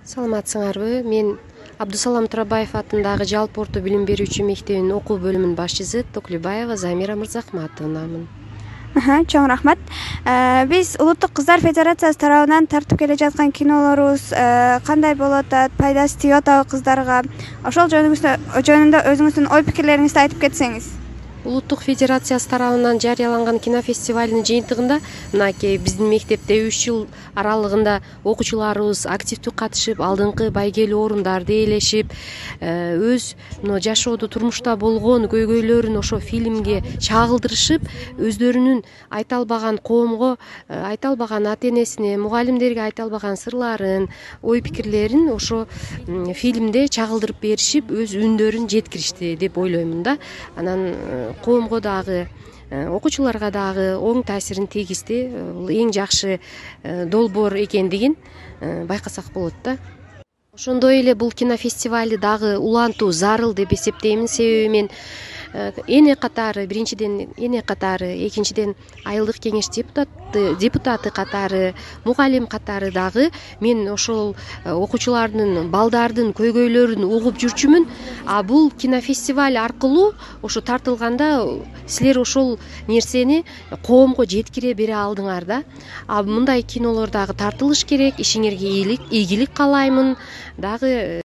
Саламатсыңарбы? Мен Абдусалам Турабаев атындагы жалпы орто билим берүүчү мектебинин окуу бөлүмүнүн башчысы Токлюбаева Замира Мырзахматовнамын. Чоң рахмат. Биз Улуттук кыздар федерациясы тарабынан тартып келе жаткан кинолорубуз кандай болуп атат, пайдасы тийип атабы кыздарга? Ошол жөнүндө өзүңүздүн ой пикирлериңизди айтып кетсеңиз. Улуттук федерациясы тарабынан жарыяланган кинофестивалдын жыйынтыгында мынакей биздин мектепте 3 жыл аралыгында окуучуларыбыз активдүү катышып, алдыңкы байгелүү орундарды ээлешип, өз жашоодо турмушта болгон көйгөйлөрүн ошо фильмге чагылдырышып, өздөрүнүн айта албаган коомго, айта албаган ата энесине, мугалимдерге айта албаган сырларын, ой пикирлерин ошо фильмде чагылдырып беришип, өз үндөрүн жеткиришти деп ойлоймун да. Анан коомго дагы, окуучуларга дагы оң таасирин тийгизди. Бул эң жакшы долбоор экендигин байкасак болот да. Ошондой эле бул кинофестивалды дагы улантуу зарыл деп эсептеймин. Себеби мен эне катары, биринчиден эне катары, экинчиден айылдык кеңеш депутаты катары, мугалим катары дагы мен ошол окуучулардын, балдардын көйгөйлөрүн угуп жүрчүмүн. А бул кинофестиваль аркылуу ошо тартылганда силер ошол нерсени коомго жеткире бере алдыңар да. А мындай кинолор дагы тартылыш керек. Ишиңерге ийгилик каалаймын. Дагы